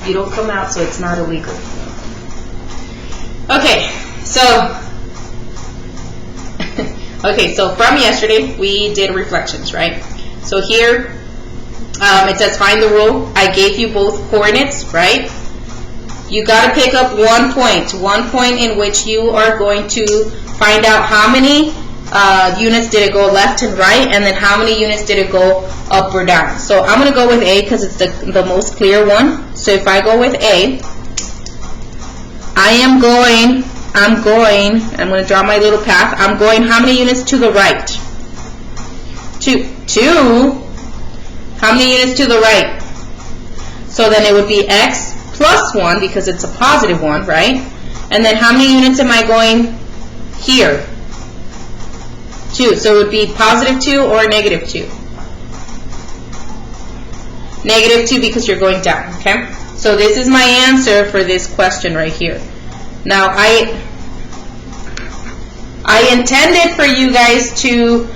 You don't come out, so it's not illegal. Okay, so from yesterday we did reflections, right? So here it says find the rule. I gave you both coordinates, right? You got to pick up 1 point in which you are going to find out how many units did it go left and right, and then how many units did it go up or down. So I'm going to go with A because it's the most clear one. So if I go with A, I'm going to draw my little path. I'm going how many units to the right? 2. How many units to the right? So then it would be X plus 1 because it's a positive 1, right? And then how many units am I going here? 2. So it would be positive 2 or negative 2. Negative 2 because you're going down, okay? So this is my answer for this question right here. Now I intended for you guys to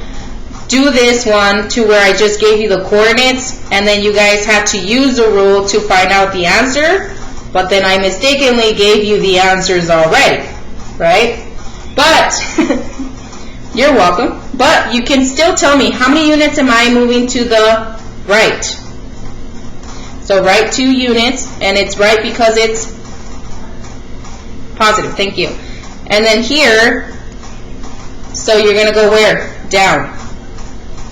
do this one to where I just gave you the coordinates and then you guys had to use the rule to find out the answer, but then I mistakenly gave you the answers already, right? But you're welcome. But you can still tell me how many units am I moving to the right? So right 2 units, and it's right because it's positive. Thank you. And then here, so you're going to go where? Down.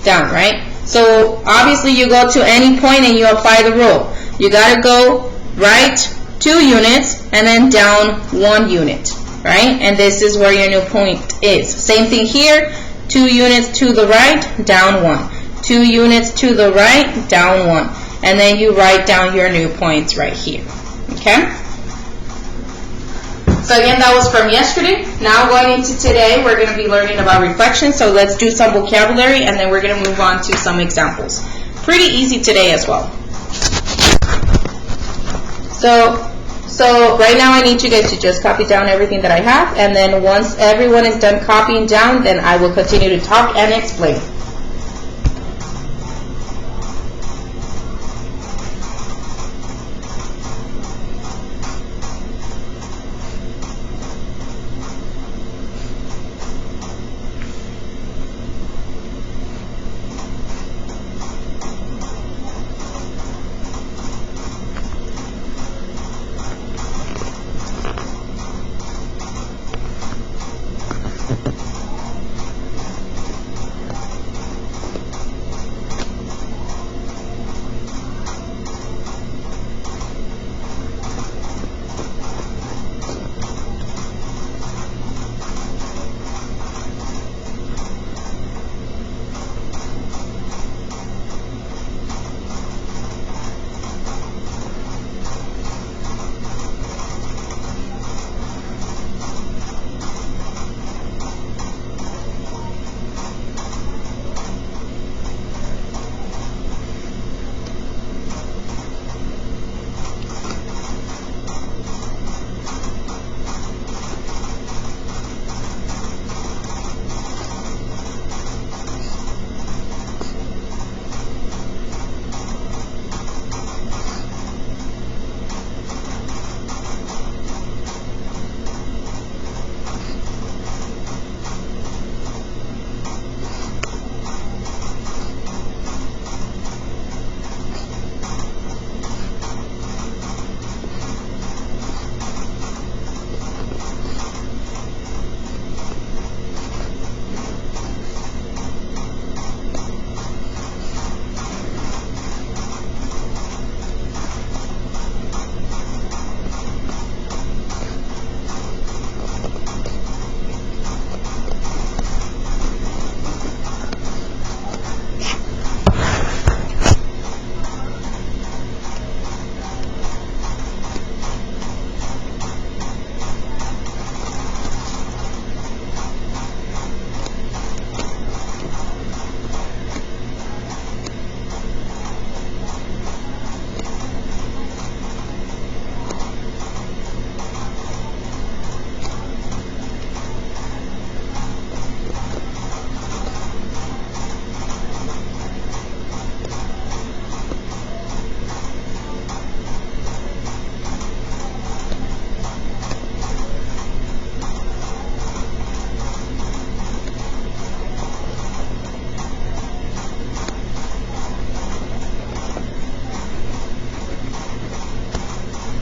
Down, right? So obviously you go to any point and you apply the rule. You got to go right 2 units and then down 1 unit, right? And this is where your new point is. Same thing here. 2 units to the right, down 1. 2 units to the right, down 1. And then you write down your new points right here. Okay? So again, that was from yesterday. Now going into today, we're going to be learning about reflection. So let's do some vocabulary and then we're going to move on to some examples. Pretty easy today as well. So right now I need you guys to just copy down everything that I have, and then once everyone is done copying down, then I will continue to talk and explain.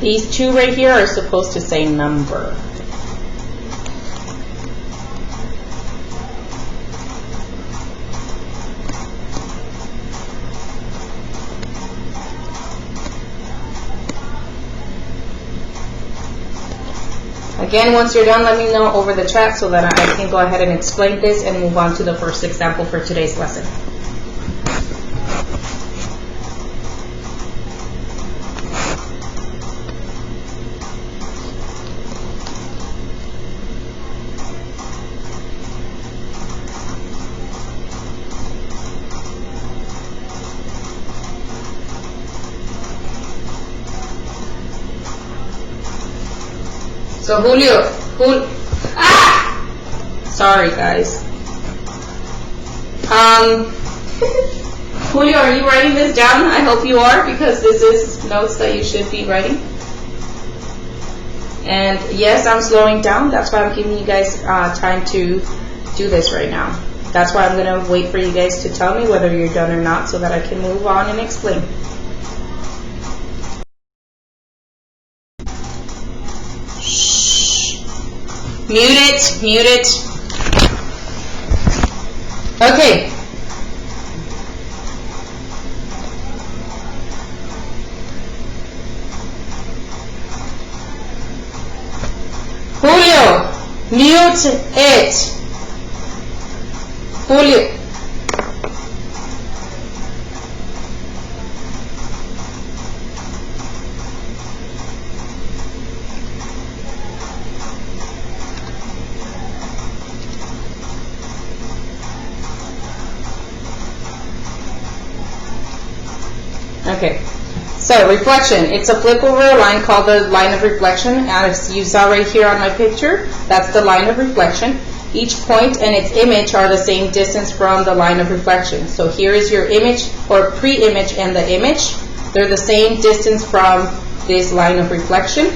These two right here are supposed to say number. Again, once you're done, let me know over the chat so that I can go ahead and explain this and move on to the first example for today's lesson. So Julio, sorry guys. Julio, are you writing this down? I hope you are, because this is notes that you should be writing. And yes, I'm slowing down. That's why I'm giving you guys time to do this right now. That's why I'm going to wait for you guys to tell me whether you're done or not so that I can move on and explain. Mute it. Okay. Julio, mute it. Julio. Okay, so reflection. It's a flip over a line called the line of reflection. As you saw right here on my picture, that's the line of reflection. Each point and its image are the same distance from the line of reflection. So here is your image or pre-image and the image. They're the same distance from this line of reflection.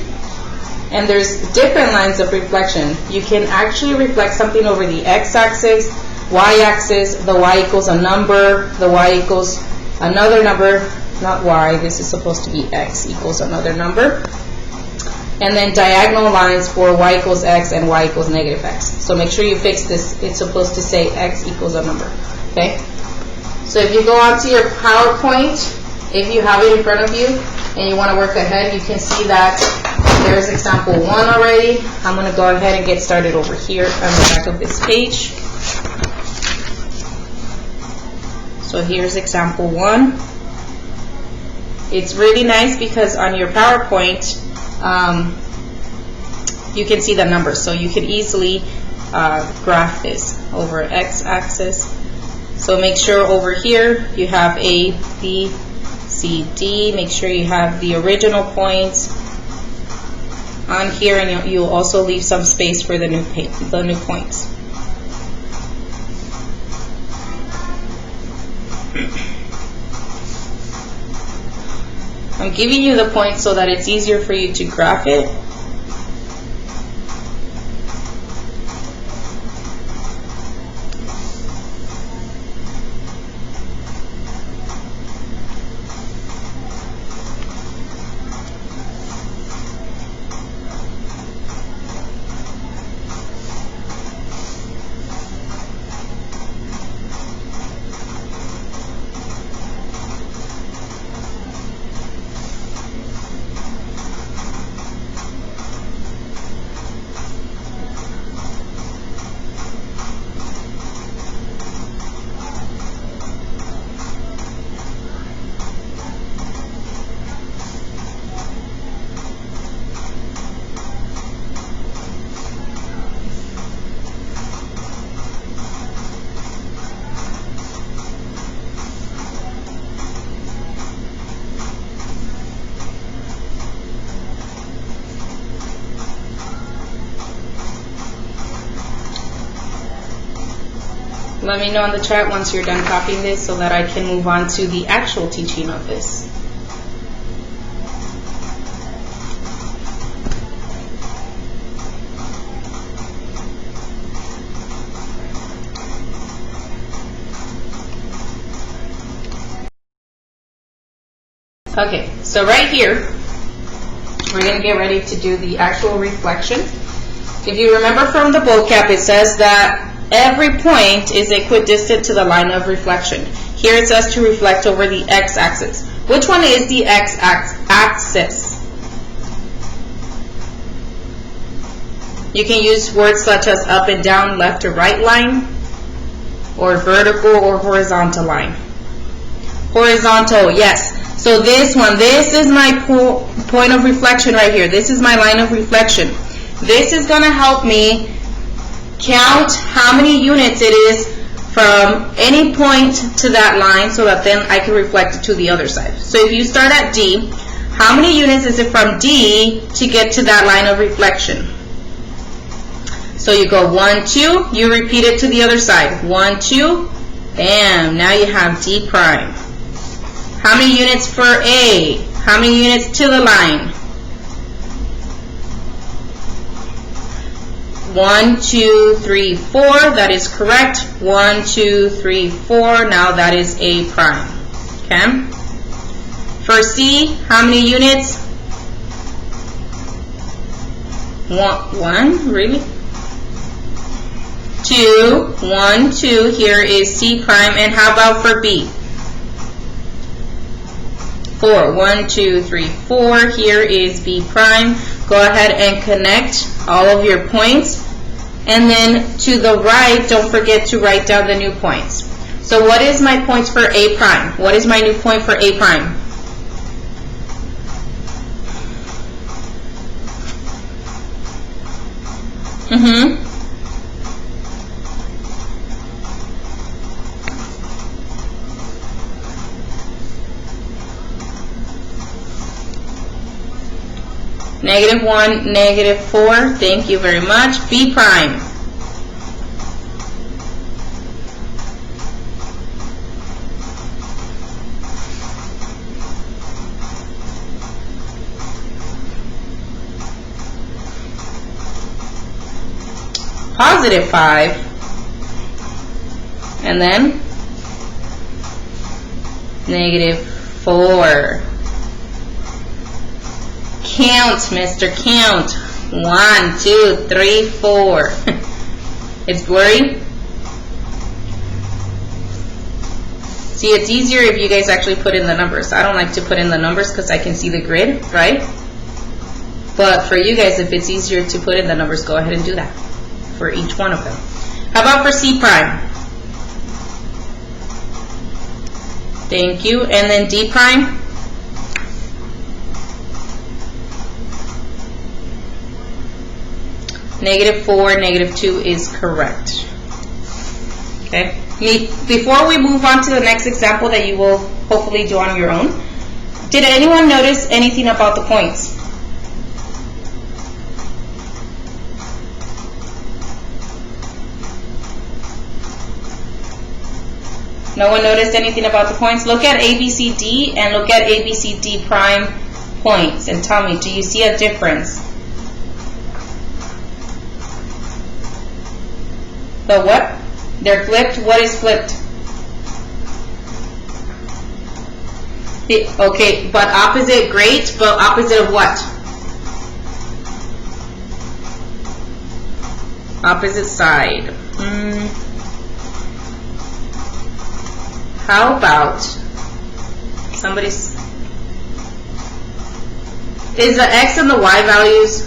And there's different lines of reflection. You can actually reflect something over the x-axis, y-axis, the y equals a number, the y equals another number, not y, this is supposed to be x equals another number. And then diagonal lines for y equals x and y equals negative x. So make sure you fix this. It's supposed to say x equals a number. Okay? So if you go onto your PowerPoint, if you have it in front of you and you want to work ahead, you can see that there's example 1 already. I'm going to go ahead and get started over here on the back of this page. So here's example 1. It's really nice because on your PowerPoint, you can see the numbers. So you can easily graph this over x-axis. So make sure over here you have A, B, C, D. Make sure you have the original points on here, and you'll also leave some space for the new points. I'm giving you the points so that it's easier for you to graph it. Let me know in the chat once you're done copying this so that I can move on to the actual teaching of this. Okay, so right here, we're going to get ready to do the actual reflection. If you remember from the vocab, it says that every point is equidistant to the line of reflection. Here it says to reflect over the x-axis. Which one is the x-axis? You can use words such as up and down, left or right line, or vertical or horizontal line. Horizontal, yes. So this one, this is my point of reflection right here. This is my line of reflection. This is going to help me count how many units it is from any point to that line so that then I can reflect it to the other side. So if you start at D, how many units is it from D to get to that line of reflection? So you go 1, 2, you repeat it to the other side. 1, 2, bam, now you have D prime. How many units for A? How many units to the line? 1, 2, 3, 4, that is correct. 1, 2, 3, 4, now that is A prime. Okay? For C, how many units? 1, really? 2, 1, 2, here is C prime, and how about for B? 4, 1, 2, 3, 4, here is B prime. Go ahead and connect all of your points, and then to the right, don't forget to write down the new points. So what is my points for A prime? What is my new point for A prime? -1, -4, thank you very much. B prime. +5. And then -4. Count, Mr. Count. 1, 2, 3, 4. It's blurry. See, it's easier if you guys actually put in the numbers. I don't like to put in the numbers because I can see the grid, right? But for you guys, if it's easier to put in the numbers, go ahead and do that for each one of them. How about for C prime? Thank you. And then D prime? -4, -2 is correct. Okay. Before we move on to the next example that you will hopefully do on your own, did anyone notice anything about the points? No one noticed anything about the points? Look at ABCD and look at ABCD prime points and tell me, do you see a difference? The what? They're flipped? What is flipped? Okay, but opposite, great, but opposite of what? Opposite side. How about somebody's... Is the X and the Y values...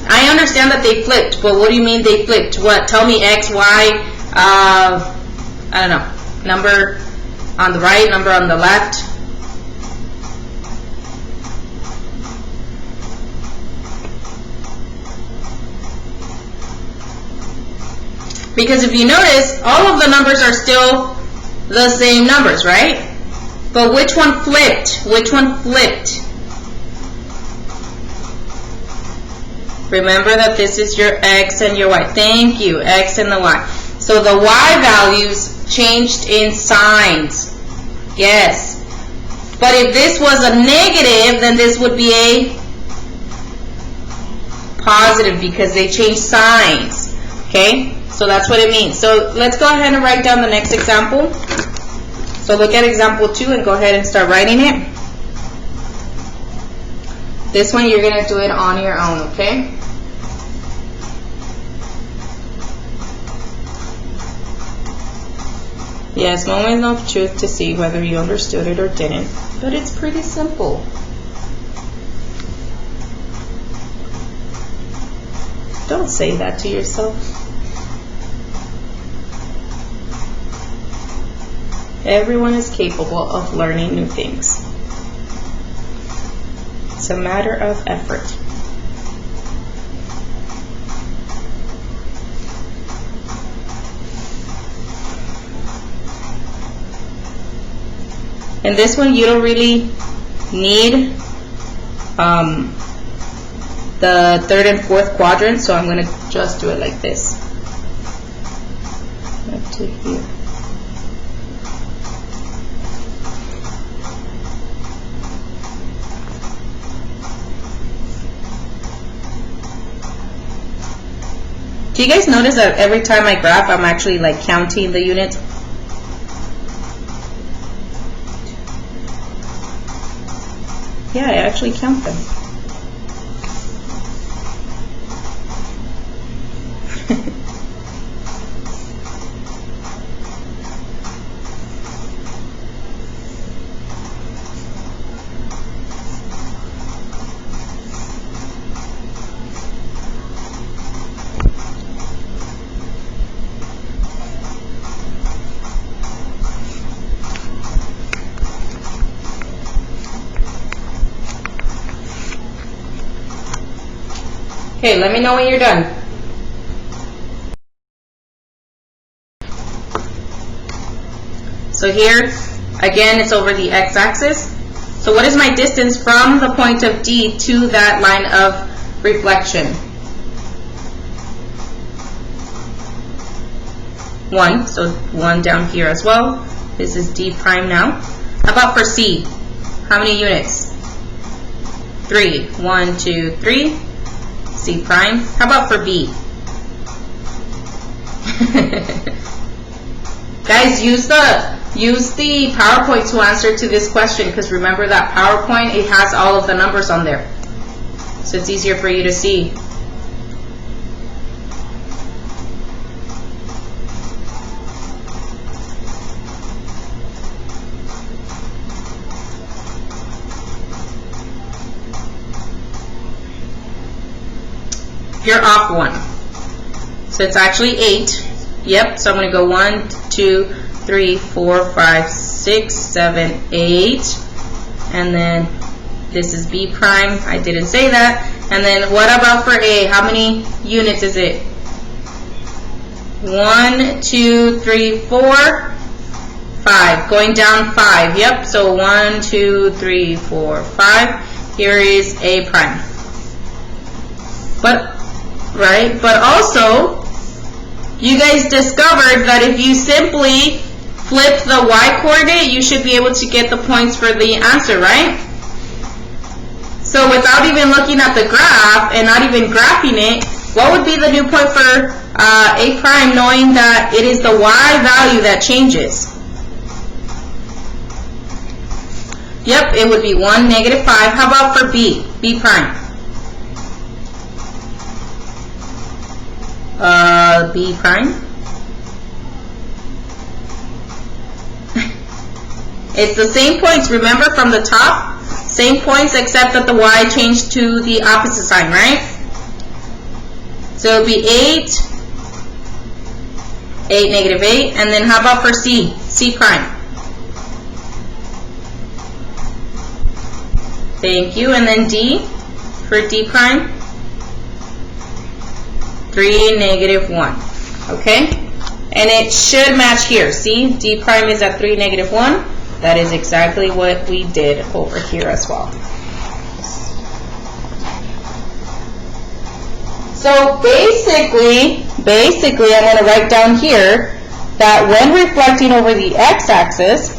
I understand that they flipped, but what do you mean they flipped? What? Tell me X, Y, I don't know. Number on the right, number on the left. Because if you notice, all of the numbers are still the same numbers, right? But which one flipped? Which one flipped? Remember that this is your X and your Y. Thank you, X and the Y. So the Y values changed in signs. Yes. But if this was a negative, then this would be a positive because they changed signs. Okay? So that's what it means. So let's go ahead and write down the next example. So look at example 2 and go ahead and start writing it. This one you're going to do it on your own, okay? Yes, moment of truth to see whether you understood it or didn't, but it's pretty simple. Don't say that to yourself. Everyone is capable of learning new things. It's a matter of effort. And this one you don't really need the third and fourth quadrant, so I'm going to just do it like this. Up to here. Do you guys notice that every time I graph, I'm actually like counting the units? Yeah, I actually count them. Okay, let me know when you're done. So here, again, it's over the x-axis. So what is my distance from the point of D to that line of reflection? 1, so 1 down here as well. This is D prime now. How about for C? How many units? 3. 1, 2, 3. C prime. How about for B? Guys, use the PowerPoint to answer to this question, because remember that PowerPoint, it has all of the numbers on there. So it's easier for you to see. You're off 1. So it's actually 8. Yep, so I'm going to go 1, 2, 3, 4, 5, 6, 7, 8. And then this is B prime. I didn't say that. And then what about for A? How many units is it? 1, 2, 3, 4, 5. Going down 5. Yep, so 1, 2, 3, 4, 5. Here is A prime. But also, you guys discovered that if you simply flip the y coordinate, you should be able to get the points for the answer, right? So without even looking at the graph and not even graphing it, what would be the new point for A prime, knowing that it is the y value that changes? Yep, it would be 1, negative 5. How about for B? B prime. B prime. It's the same points, remember, from the top? Same points, except that the y changed to the opposite sign, right? So it'll be 8, 8, negative 8. And then how about for C? C prime. Thank you. And then D for D prime. 3, negative 1. Okay? And it should match here. See? D prime is at 3, negative 1. That is exactly what we did over here as well. So basically, I'm going to write down here that when reflecting over the x-axis,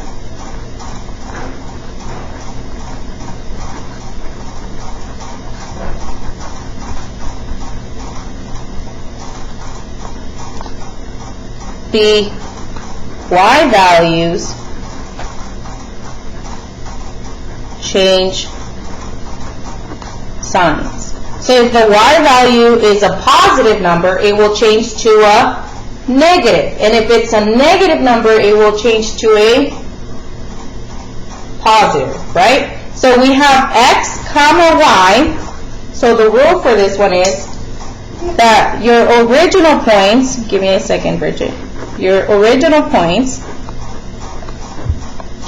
the y values change signs. So if the y value is a positive number, it will change to a negative. And if it's a negative number, it will change to a positive, right? So we have x comma y. So the rule for this one is that your original points, give me a second, Bridget. Your original points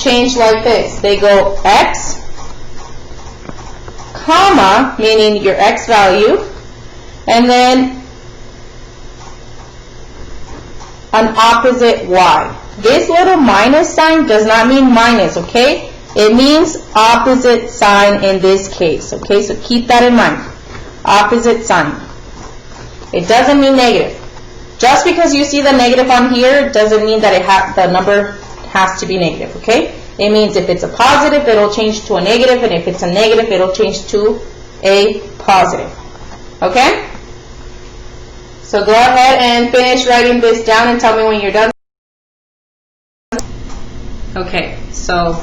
change like this. They go x, comma, meaning your x value, and then an opposite y. This little minus sign does not mean minus, okay? It means opposite sign in this case, okay? So keep that in mind. Opposite sign. It doesn't mean negative. Just because you see the negative on here doesn't mean that the number has to be negative, okay? It means if it's a positive, it'll change to a negative, and if it's a negative, it'll change to a positive, okay? So go ahead and finish writing this down and tell me when you're done. Okay, so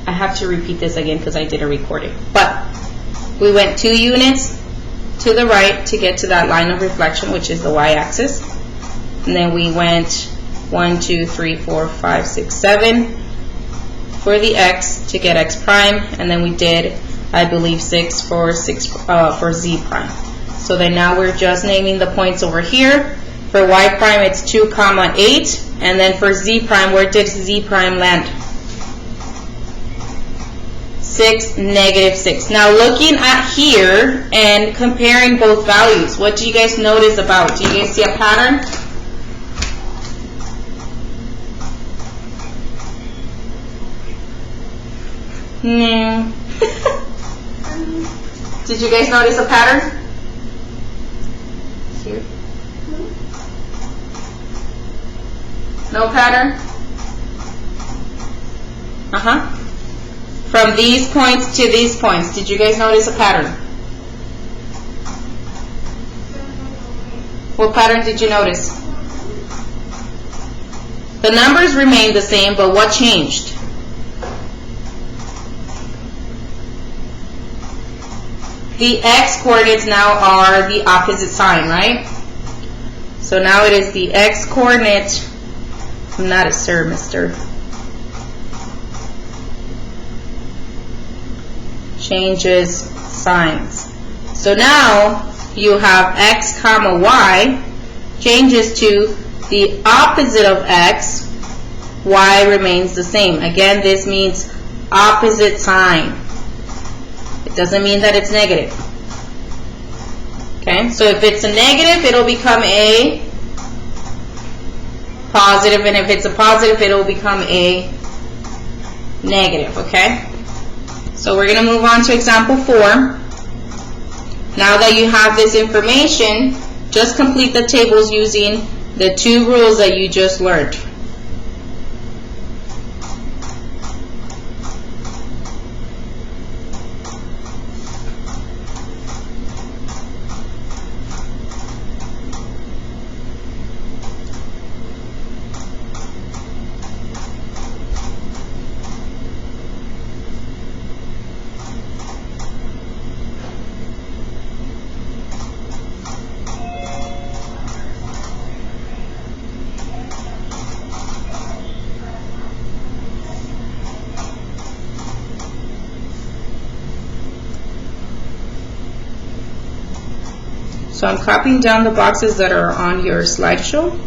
I have to repeat this again because I did a recording. But we went 2 units to the right to get to that line of reflection, which is the y-axis. And then we went 1, 2, 3, 4, 5, 6, 7 for the x to get x prime. And then we did, I believe, 6 for z prime. So then now we're just naming the points over here. For y prime, it's 2, 8. And then for z prime, where did z prime land? 6, negative 6. Now looking at here and comparing both values, what do you guys notice about? Do you guys see a pattern? Did you guys notice a pattern? Here. No pattern? From these points to these points, did you guys notice a pattern? What pattern did you notice? The numbers remained the same, but what changed? The x coordinates now are the opposite sign, right? So now it is the x coordinate. I'm not a sir, mister. Changes signs. So now you have x comma y changes to the opposite of x, y remains the same. Again, this means opposite sign. It doesn't mean that it's negative. Okay, so if it's a negative, it'll become a positive, and if it's a positive, it'll become a negative, okay? So we're going to move on to example 4. Now that you have this information, just complete the tables using the 2 rules that you just learned. So I'm copying down the boxes that are on your slideshow.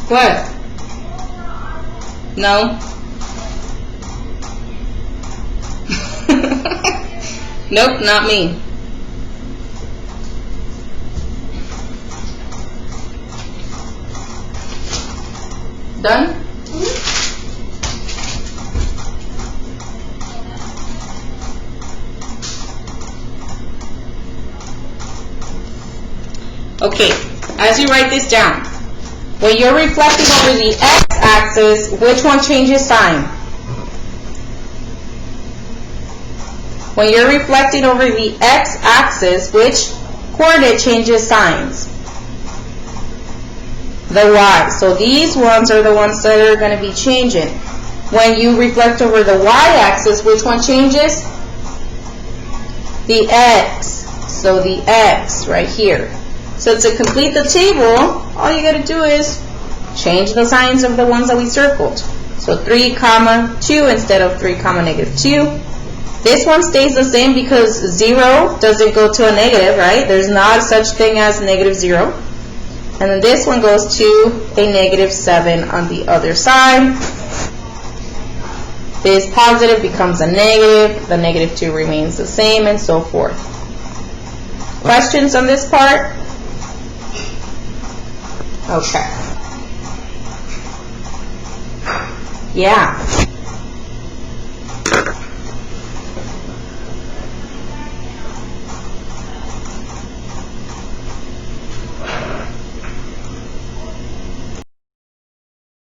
What? No? Nope, not me. Done? Okay, as you write this down, when you're reflecting over the x-axis, which one changes sign? When you're reflecting over the x-axis, which coordinate changes signs? The y. So these ones are the ones that are going to be changing. When you reflect over the y-axis, which one changes? The x. So the x right here. So to complete the table, all you got to do is change the signs of the ones that we circled. So 3, 2 instead of 3, -2. This one stays the same because 0 doesn't go to a negative, right? There's not such thing as -0. And then this one goes to a -7 on the other side. This positive becomes a negative. The -2 remains the same, and so forth. Questions on this part? Okay. Yeah.